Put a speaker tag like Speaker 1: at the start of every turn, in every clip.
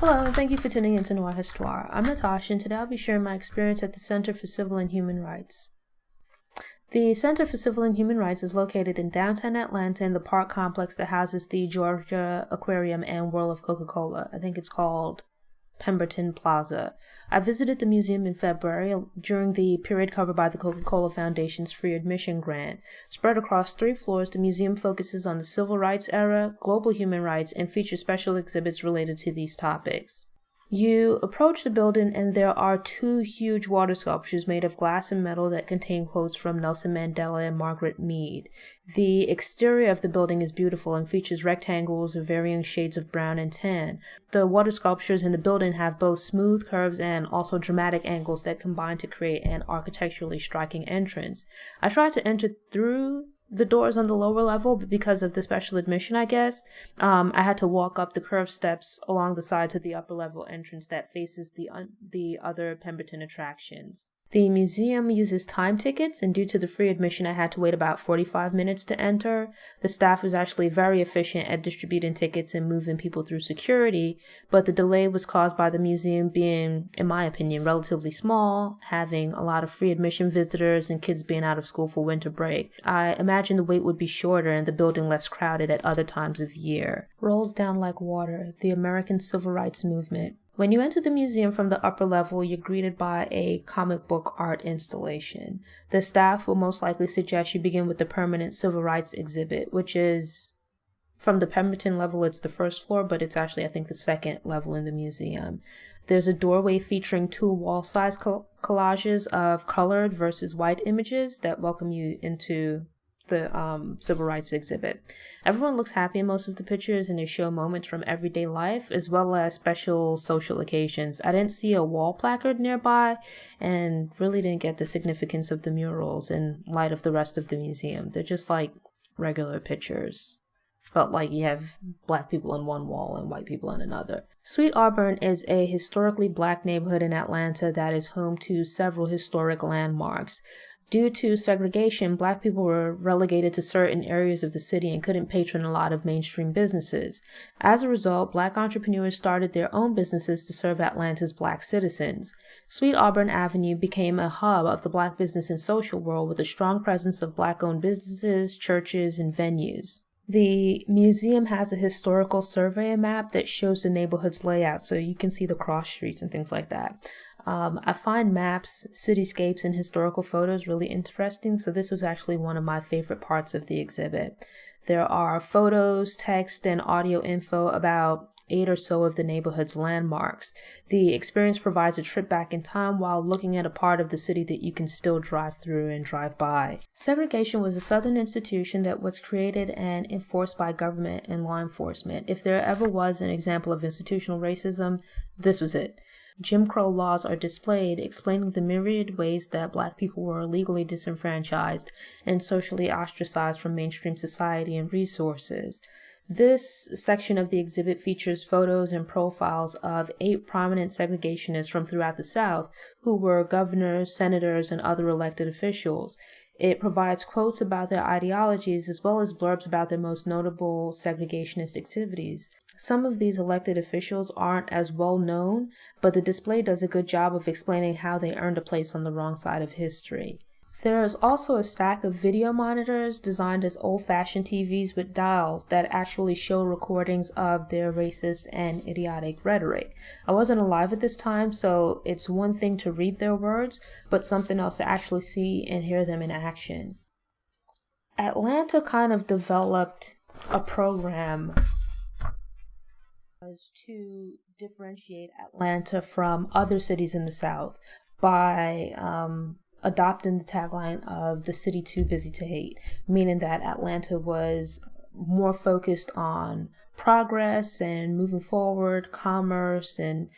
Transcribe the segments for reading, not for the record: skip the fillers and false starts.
Speaker 1: Hello, and thank you for tuning into Noir Histoire. I'm Natasha, and today I'll be sharing my experience at the Center for Civil and Human Rights. The Center for Civil and Human Rights is located in downtown Atlanta in the park complex that houses the Georgia Aquarium and World of Coca-Cola. I think it's called Pemberton Plaza. I visited the museum in February during the period covered by the Coca-Cola Foundation's free admission grant. Spread across 3 floors, the museum focuses on the civil rights era, global human rights, and features special exhibits related to these topics. You approach the building and there are 2 huge water sculptures made of glass and metal that contain quotes from Nelson Mandela and Margaret Mead. The exterior of the building is beautiful and features rectangles of varying shades of brown and tan. The water sculptures in the building have both smooth curves and also dramatic angles that combine to create an architecturally striking entrance. I tried to enter through the doors on the lower level, but because of the special admission, I I had to walk up the curved steps along the side to the upper level entrance that faces the other Pemberton attractions. The museum uses time tickets, and due to the free admission, I had to wait about 45 minutes to enter. The staff was actually very efficient at distributing tickets and moving people through security, but the delay was caused by the museum being, in my opinion, relatively small, having a lot of free admission visitors and kids being out of school for winter break. I imagine the wait would be shorter and the building less crowded at other times of year. Rolls down like water, the American Civil Rights Movement. When you enter the museum from the upper level, you're greeted by a comic book art installation. The staff will most likely suggest you begin with the permanent civil rights exhibit, which is, from the Pemberton level, it's the first floor, but it's actually, I think, the second level in the museum. There's a doorway featuring 2 wall-size collages of colored versus white images that welcome you into the civil rights exhibit. Everyone looks happy in most of the pictures, and they show moments from everyday life as well as special social occasions. I didn't see a wall placard nearby and really didn't get the significance of the murals in light of the rest of the museum. They're just like regular pictures. Felt like you have black people on one wall and white people on another. Sweet Auburn is a historically black neighborhood in Atlanta that is home to several historic landmarks. Due to segregation, black people were relegated to certain areas of the city and couldn't patron a lot of mainstream businesses. As a result, black entrepreneurs started their own businesses to serve Atlanta's black citizens. Sweet Auburn Avenue became a hub of the black business and social world with a strong presence of black-owned businesses, churches, and venues. The museum has a historical survey map that shows the neighborhood's layout, so you can see the cross streets and things like that. I find maps, cityscapes, and historical photos really interesting, so this was actually one of my favorite parts of the exhibit. There are photos, text, and audio info about 8 or so of the neighborhood's landmarks. The experience provides a trip back in time while looking at a part of the city that you can still drive through and drive by. Segregation was a Southern institution that was created and enforced by government and law enforcement. If there ever was an example of institutional racism, this was it. Jim Crow laws are displayed, explaining the myriad ways that black people were legally disenfranchised and socially ostracized from mainstream society and resources. This section of the exhibit features photos and profiles of 8 prominent segregationists from throughout the South who were governors, senators, and other elected officials. It provides quotes about their ideologies as well as blurbs about their most notable segregationist activities. Some of these elected officials aren't as well known, but the display does a good job of explaining how they earned a place on the wrong side of history. There is also a stack of video monitors designed as old-fashioned TVs with dials that actually show recordings of their racist and idiotic rhetoric. I wasn't alive at this time, so it's one thing to read their words, but something else to actually see and hear them in action. Atlanta kind of developed a program to differentiate Atlanta from other cities in the South by adopting the tagline of the city too busy to hate, meaning that Atlanta was more focused on progress and moving forward, commerce and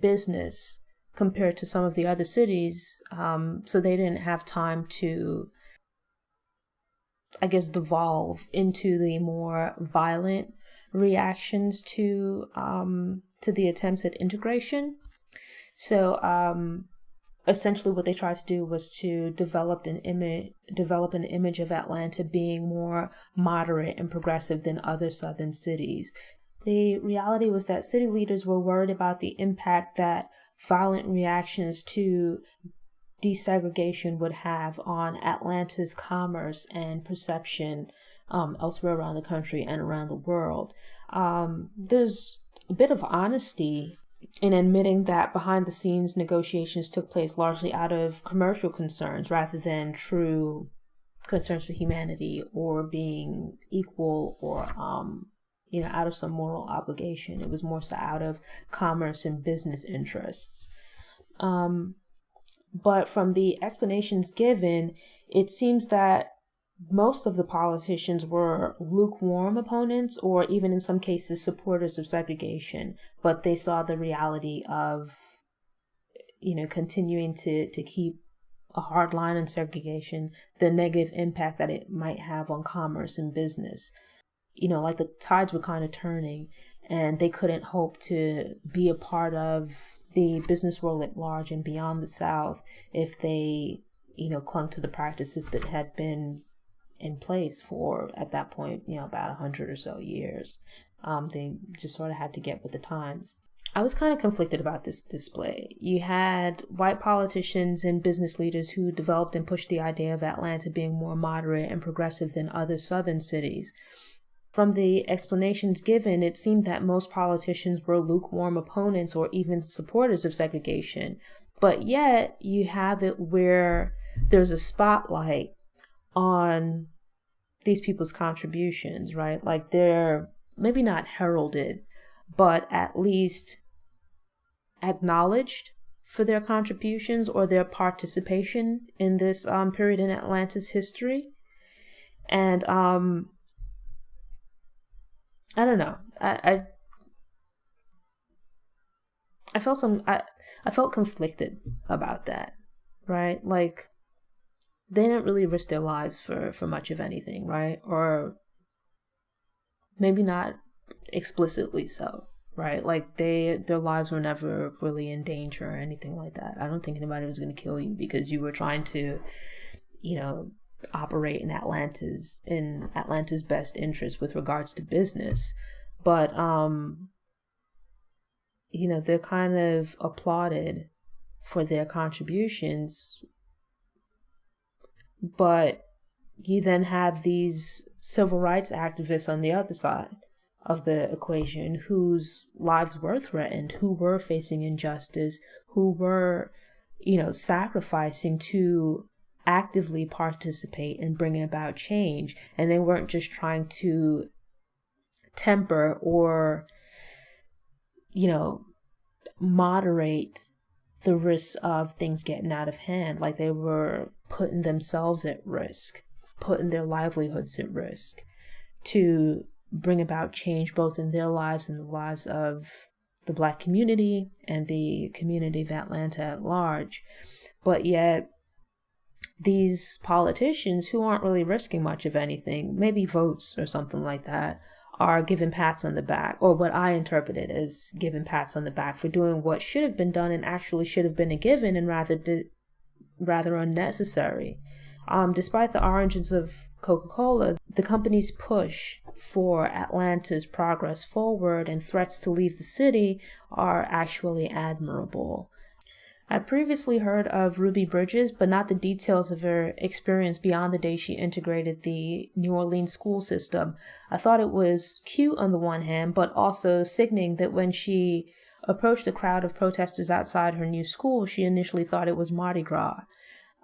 Speaker 1: business compared to some of the other cities. So they didn't have time to, devolve into the more violent reactions to the attempts at integration. So essentially what they tried to do was to develop an image of Atlanta being more moderate and progressive than other southern cities. The reality was that city leaders were worried about the impact that violent reactions to desegregation would have on Atlanta's commerce and perception elsewhere around the country and around the world. There's a bit of honesty in admitting that behind the scenes negotiations took place largely out of commercial concerns rather than true concerns for humanity or being equal or out of some moral obligation. It was more so out of commerce and business interests. But from the explanations given, it seems that most of the politicians were lukewarm opponents or even in some cases supporters of segregation, but they saw the reality of, continuing to keep a hard line on segregation, the negative impact that it might have on commerce and business. Like the tides were kind of turning and they couldn't hope to be a part of the business world at large and beyond the South if they, clung to the practices that had been in place for, at that point, about 100 or so years. They just sort of had to get with the times. I was kind of conflicted about this display. You had white politicians and business leaders who developed and pushed the idea of Atlanta being more moderate and progressive than other southern cities. From the explanations given, it seemed that most politicians were lukewarm opponents or even supporters of segregation. But yet, you have it where there's a spotlight on these people's contributions, right? Like they're maybe not heralded, but at least acknowledged for their contributions or their participation in this period in Atlanta's history. And I don't know. I felt conflicted about that, right? Like they didn't really risk their lives for much of anything, right? Or maybe not explicitly so, right? Like their lives were never really in danger or anything like that. I don't think anybody was going to kill you because you were trying to, operate in Atlanta's best interest with regards to business. But they're kind of applauded for their contributions. But you then have these civil rights activists on the other side of the equation whose lives were threatened, who were facing injustice, who were, sacrificing to actively participate in bringing about change. And they weren't just trying to temper or, moderate the risks of things getting out of hand. Like they were putting themselves at risk, putting their livelihoods at risk to bring about change both in their lives and the lives of the Black community and the community of Atlanta at large. But yet these politicians who aren't really risking much of anything, maybe votes or something like that, are given pats on the back, or what I interpreted as given pats on the back for doing what should have been done and actually should have been a given and rather unnecessary. Despite the origins of Coca-Cola, the company's push for Atlanta's progress forward and threats to leave the city are actually admirable. I'd previously heard of Ruby Bridges, but not the details of her experience beyond the day she integrated the New Orleans school system. I thought it was cute on the one hand, but also sickening that when she approached the crowd of protesters outside her new school, she initially thought it was Mardi Gras.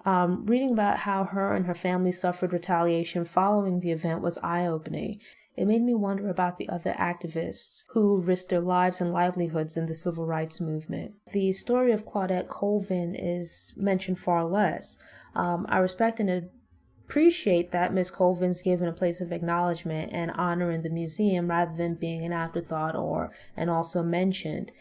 Speaker 1: Reading about how her and her family suffered retaliation following the event was eye-opening. It made me wonder about the other activists who risked their lives and livelihoods in the civil rights movement. The story of Claudette Colvin is mentioned far less. I respect and appreciate that Ms. Colvin's given a place of acknowledgement and honor in the museum rather than being an afterthought or and also mentioned.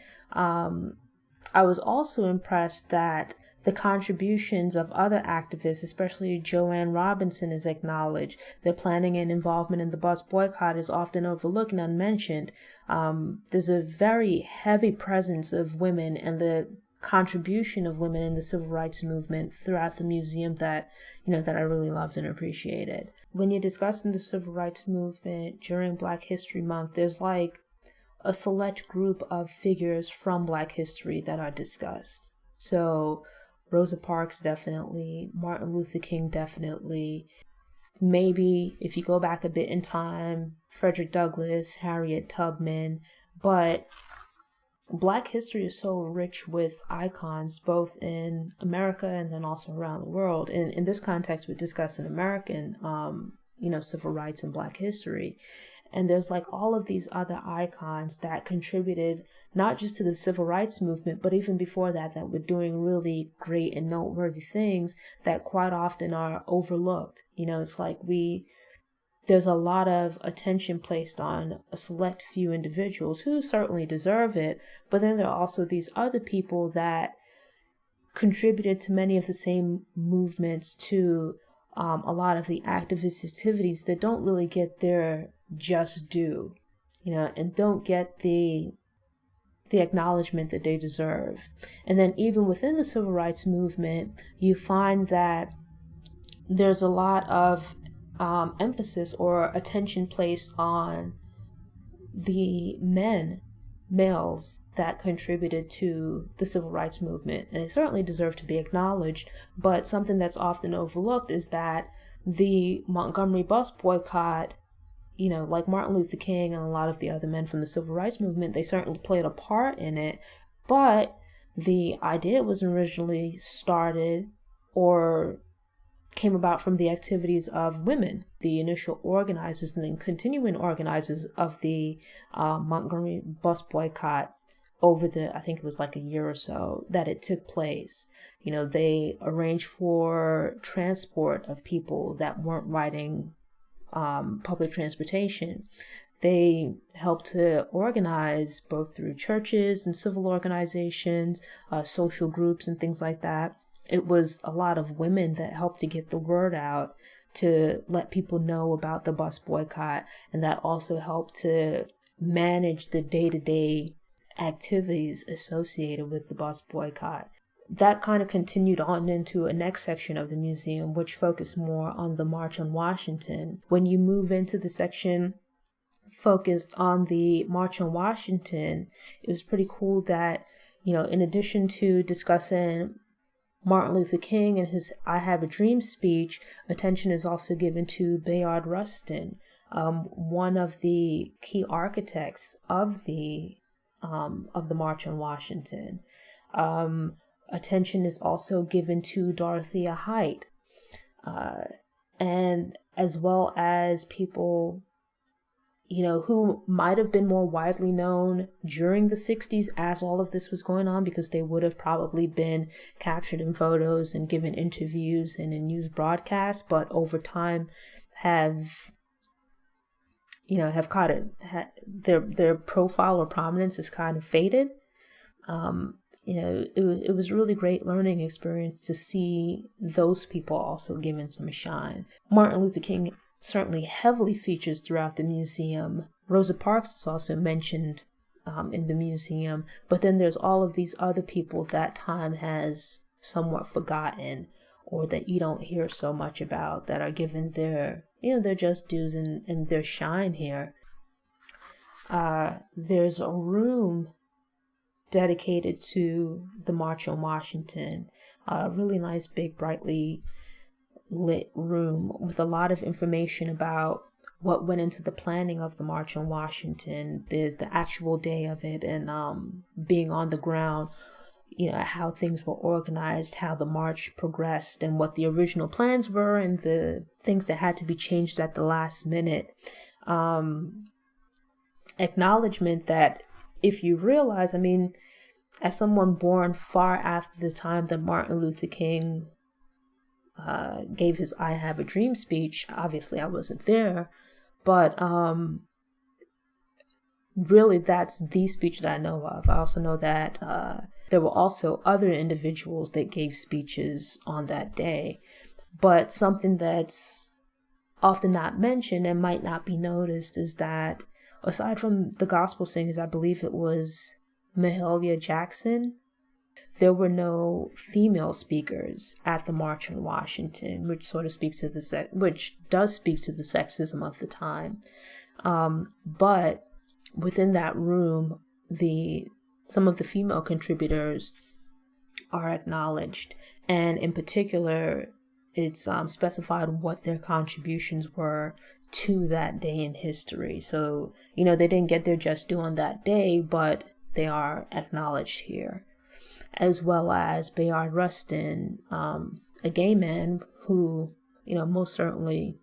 Speaker 1: I was also impressed that the contributions of other activists, especially Joanne Robinson, is acknowledged. Their planning and involvement in the bus boycott is often overlooked and unmentioned. There's a very heavy presence of women and the contribution of women in the civil rights movement throughout the museum that I really loved and appreciated. When you're discussing the civil rights movement during Black History Month, there's like a select group of figures from Black history that are discussed. So Rosa Parks definitely, Martin Luther King definitely, maybe if you go back a bit in time, Frederick Douglass, Harriet Tubman, but Black history is so rich with icons, both in America and then also around the world. And in this context, we're discussing American, civil rights and Black history. And there's like all of these other icons that contributed not just to the civil rights movement, but even before that were doing really great and noteworthy things that quite often are overlooked. It's like there's a lot of attention placed on a select few individuals who certainly deserve it, but then there are also these other people that contributed to many of the same movements, to a lot of the activist activities that don't really get their just due, and don't get the acknowledgement that they deserve. And then even within the civil rights movement, you find that there's a lot of emphasis or attention placed on the males that contributed to the civil rights movement, and they certainly deserve to be acknowledged. But something that's often overlooked is that the Montgomery bus boycott, like Martin Luther King and a lot of the other men from the civil rights movement, they certainly played a part in it, but the idea was originally started or came about from the activities of women, the initial organizers and then continuing organizers of the Montgomery bus boycott over I think it was like a year or so that it took place. They arranged for transport of people that weren't riding public transportation. They helped to organize both through churches and civil organizations, social groups and things like that. It was a lot of women that helped to get the word out, to let people know about the bus boycott, and that also helped to manage the day-to-day activities associated with the bus boycott. That kind of continued on into a next section of the museum, which focused more on the March on Washington. When you move into the section focused on the March on Washington, it was pretty cool that, in addition to discussing Martin Luther King and his I Have a Dream speech, attention is also given to Bayard Rustin, one of the key architects of the March on Washington. Attention is also given to Dorothea Height, and as well as people who might have been more widely known during the 60s as all of this was going on, because they would have probably been captured in photos and given interviews and in news broadcasts, but over time have their profile or prominence has kind of faded. It was a really great learning experience to see those people also given some shine. Martin Luther King certainly heavily features throughout the museum. Rosa Parks is also mentioned in the museum, but then there's all of these other people that time has somewhat forgotten, or that you don't hear so much about, that are given their just dues and their shine here. There's a room dedicated to the March on Washington, a really nice, big, brightly lit room with a lot of information about what went into the planning of the March on Washington, the actual day of it, and being on the ground, how things were organized, how the march progressed, and what the original plans were, and the things that had to be changed at the last minute. Acknowledgement that, if you realize, as someone born far after the time that Martin Luther King gave his I Have a Dream speech, obviously I wasn't there, but really that's the speech that I know of. I also know that there were also other individuals that gave speeches on that day, but something that's often not mentioned and might not be noticed is that aside from the gospel singers, I believe it was Mahalia Jackson, there were no female speakers at the March on Washington, which sort of speaks to which does speak to the sexism of the time. But within that room, some of the female contributors are acknowledged, and in particular, it's specified what their contributions were to that day in history. So, they didn't get their just due on that day, but they are acknowledged here. As well as Bayard Rustin, a gay man who, most certainly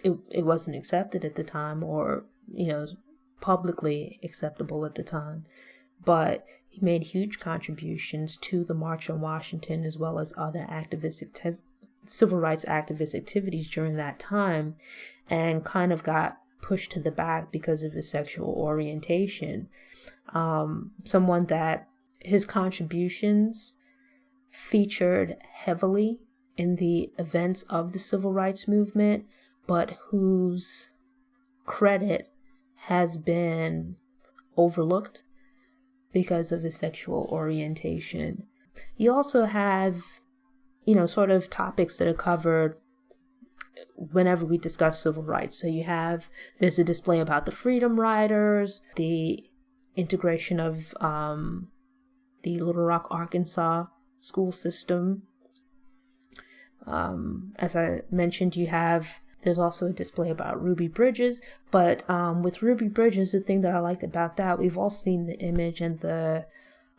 Speaker 1: it wasn't accepted at the time, or, publicly acceptable at the time. But he made huge contributions to the March on Washington, as well as other civil rights activist activities during that time, and kind of got pushed to the back because of his sexual orientation. Someone that his contributions featured heavily in the events of the civil rights movement, but whose credit has been overlooked because of his sexual orientation. You also have, sort of topics that are covered whenever we discuss civil rights. So there's a display about the Freedom Riders, the integration of the Little Rock, Arkansas school system. As I mentioned, there's also a display about Ruby Bridges, but with Ruby Bridges, the thing that I liked about that, we've all seen the image and the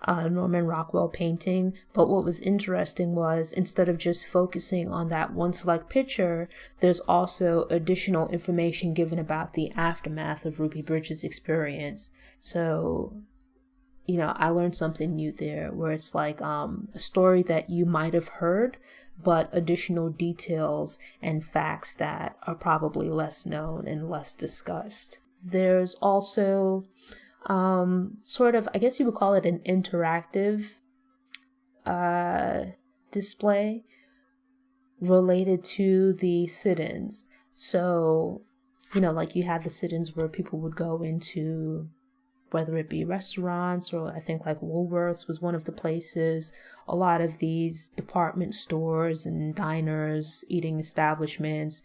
Speaker 1: Norman Rockwell painting, but what was interesting was, instead of just focusing on that one select picture, there's also additional information given about the aftermath of Ruby Bridges' experience. So, I learned something new there, where it's like a story that you might have heard, but additional details and facts that are probably less known and less discussed. There's also sort of, I guess you would call it an interactive display related to the sit-ins. So, like you have the sit-ins where people would go into, whether it be restaurants, or I think like Woolworths was one of the places, a lot of these department stores and diners, eating establishments,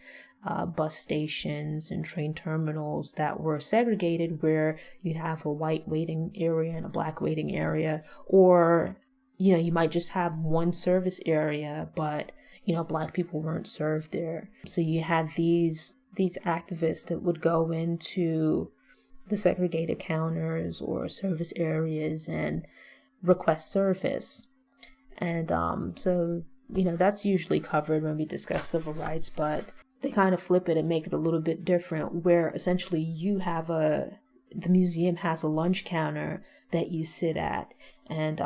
Speaker 1: bus stations and train terminals that were segregated, where you'd have a white waiting area and a black waiting area, or, you might just have one service area, but, black people weren't served there. So you had these activists that would go into the segregated counters or service areas and request service. And so, that's usually covered when we discuss civil rights, but they kind of flip it and make it a little bit different, where essentially the museum has a lunch counter that you sit at, and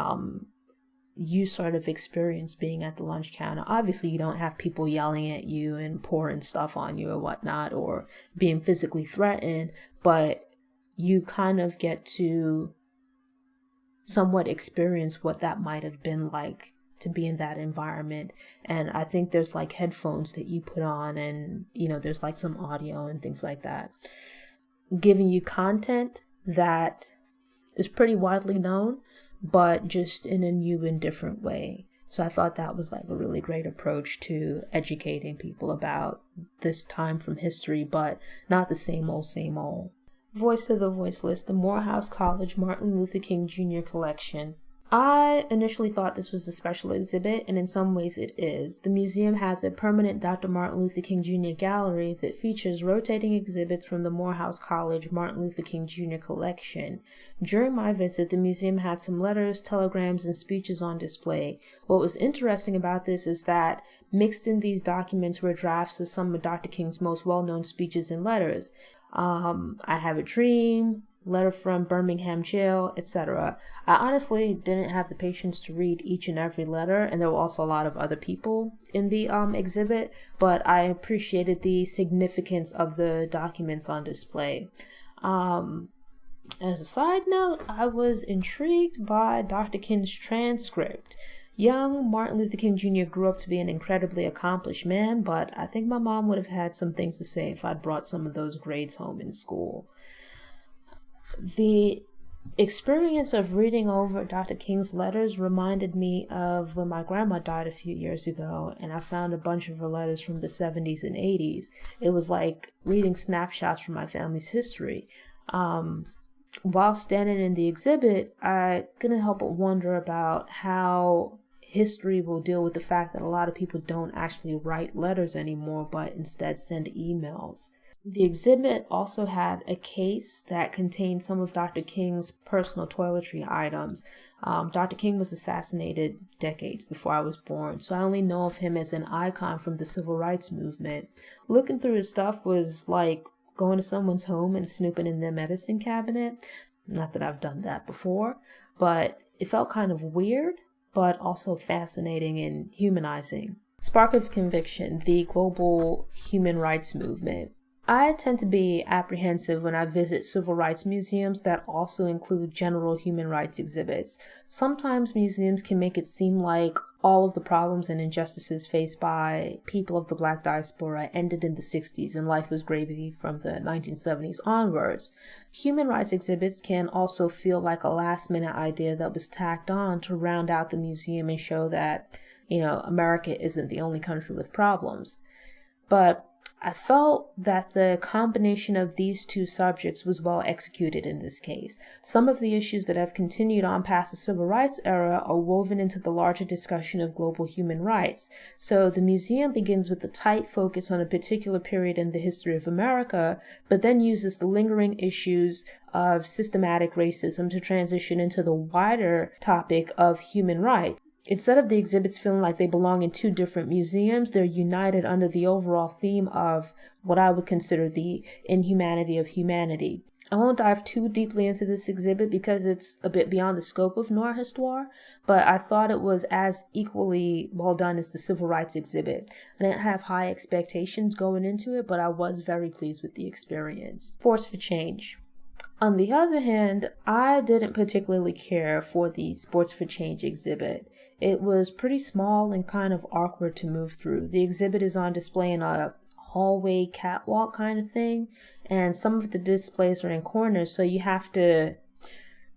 Speaker 1: you sort of experience being at the lunch counter. Obviously, you don't have people yelling at you and pouring stuff on you or whatnot, or being physically threatened, but you kind of get to somewhat experience what that might have been like to be in that environment. And I think there's like headphones that you put on, and there's like some audio and things like that, giving you content that is pretty widely known, but just in a new and different way. So I thought that was like a really great approach to educating people about this time from history, but not the same old. Voice of the Voiceless, the Morehouse College Martin Luther King Jr. Collection. I initially thought this was a special exhibit, and in some ways it is. The museum has a permanent Dr. Martin Luther King Jr. gallery that features rotating exhibits from the Morehouse College Martin Luther King Jr. collection. During my visit, the museum had some letters, telegrams, and speeches on display. What was interesting about this is that mixed in these documents were drafts of some of Dr. King's most well-known speeches and letters. I Have a Dream, Letter from Birmingham Jail, etc. I honestly didn't have the patience to read each and every letter, and there were also a lot of other people in the exhibit, but I appreciated the significance of the documents on display. As a side note, I was intrigued by Dr. King's transcript. Young Martin Luther King Jr. grew up to be an incredibly accomplished man, but I think my mom would have had some things to say if I'd brought some of those grades home in school. The experience of reading over Dr. King's letters reminded me of when my grandma died a few years ago, and I found a bunch of her letters from the 70s and 80s. It was like reading snapshots from my family's history. while standing in the exhibit, I couldn't help but wonder about how history will deal with the fact that a lot of people don't actually write letters anymore, but instead send emails. The exhibit also had a case that contained some of Dr. King's personal toiletry items. Dr. King was assassinated decades before I was born, so I only know of him as an icon from the civil rights movement. Looking through his stuff was like going to someone's home and snooping in their medicine cabinet. Not that I've done that before, but it felt kind of weird, but also fascinating and humanizing. Spark of Conviction, the global human rights movement. I tend to be apprehensive when I visit civil rights museums that also include general human rights exhibits. Sometimes museums can make it seem like all of the problems and injustices faced by people of the Black diaspora ended in the 60s and life was gravy from the 1970s onwards. Human rights exhibits can also feel like a last-minute idea that was tacked on to round out the museum and show that, America isn't the only country with problems. But I felt that the combination of these two subjects was well executed in this case. Some of the issues that have continued on past the civil rights era are woven into the larger discussion of global human rights. So the museum begins with a tight focus on a particular period in the history of America, but then uses the lingering issues of systematic racism to transition into the wider topic of human rights. Instead of the exhibits feeling like they belong in two different museums, they're united under the overall theme of what I would consider the inhumanity of humanity. I won't dive too deeply into this exhibit because it's a bit beyond the scope of Noir Histoire, but I thought it was as equally well done as the civil rights exhibit. I didn't have high expectations going into it, but I was very pleased with the experience. Sports for Change. On the other hand, I didn't particularly care for the Sports for Change exhibit. It was pretty small and kind of awkward to move through. The exhibit is on display in a hallway catwalk kind of thing, and some of the displays are in corners, so you have to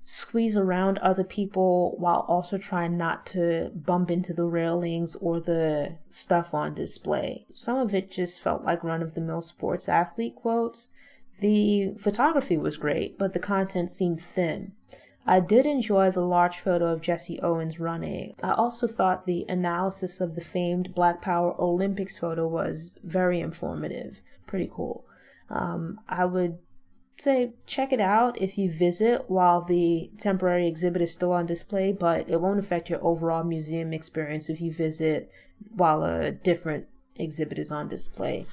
Speaker 1: squeeze around other people while also trying not to bump into the railings or the stuff on display. Some of it just felt like run-of-the-mill sports athlete quotes. The photography was great, but the content seemed thin. I did enjoy the large photo of Jesse Owens running. I also thought the analysis of the famed Black Power Olympics photo was very informative. Pretty cool. I would say check it out if you visit while the temporary exhibit is still on display, but it won't affect your overall museum experience if you visit while a different exhibit is on display.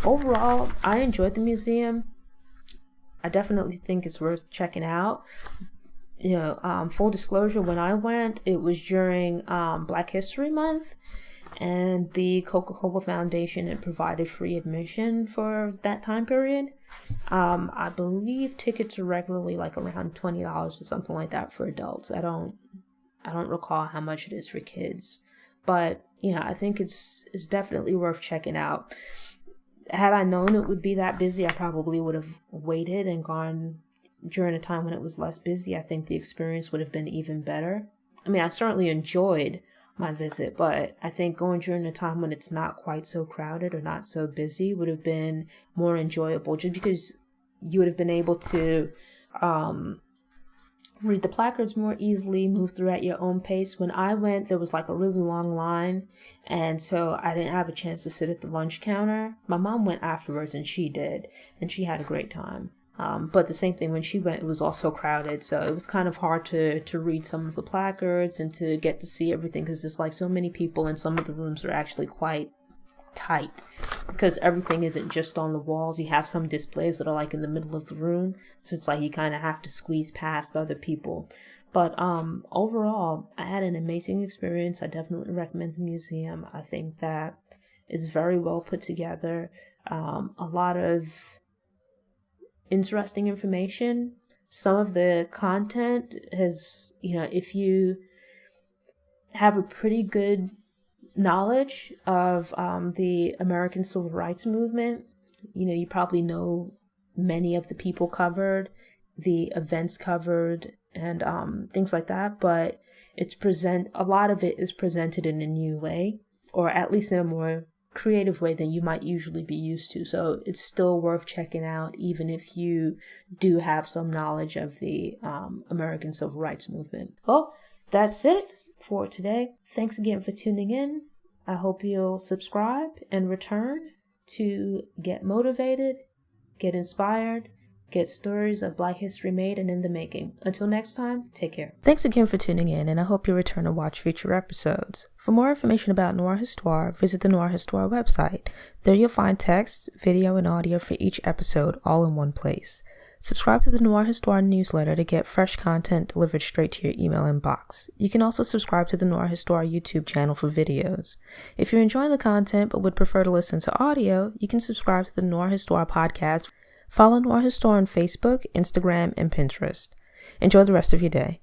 Speaker 1: Overall, I enjoyed the museum. I definitely think it's worth checking out. Full disclosure, when I went, it was during Black History Month, and the Coca-Cola Foundation had provided free admission for that time period. I believe tickets are regularly like around $20 or something like that for adults. I don't recall how much it is for kids, but I think it's definitely worth checking out. Had I known it would be that busy, I probably would have waited and gone during a time when it was less busy. I think the experience would have been even better. I mean, I certainly enjoyed my visit, but I think going during a time when it's not quite so crowded or not so busy would have been more enjoyable, just because you would have been able to read the placards more easily, move through at your own pace. When I went, there was like a really long line, and so I didn't have a chance to sit at the lunch counter. My mom went afterwards, and she did, and she had a great time. But the same thing, when she went, it was also crowded, so it was kind of hard to read some of the placards and to get to see everything, because there's like so many people, and some of the rooms are actually quite tight because everything isn't just on the walls. You have some displays that are like in the middle of the room, so it's like you kind of have to squeeze past other people. But overall, I had an amazing experience. I definitely recommend the museum. I think that it's very well put together. A lot of interesting information. Some of the content has, if you have a pretty good knowledge of the American Civil Rights Movement, you probably know many of the people covered, the events covered, and things like that, but a lot of it is presented in a new way, or at least in a more creative way than you might usually be used to. So it's still worth checking out, even if you do have some knowledge of the American Civil Rights Movement. Well, that's it for today. Thanks again for tuning in. I hope you'll subscribe and return to get motivated, get inspired, get stories of Black history made and in the making. Until next time, take care. Thanks again for tuning in, and I hope you return to watch future episodes. For more information about Noir Histoire, visit the Noir Histoire website. There you'll find text, video, and audio for each episode all in one place. Subscribe to the Noir Histoire newsletter to get fresh content delivered straight to your email inbox. You can also subscribe to the Noir Histoire YouTube channel for videos. If you're enjoying the content but would prefer to listen to audio, you can subscribe to the Noir Histoire podcast. Follow Noir Histoire on Facebook, Instagram, and Pinterest. Enjoy the rest of your day.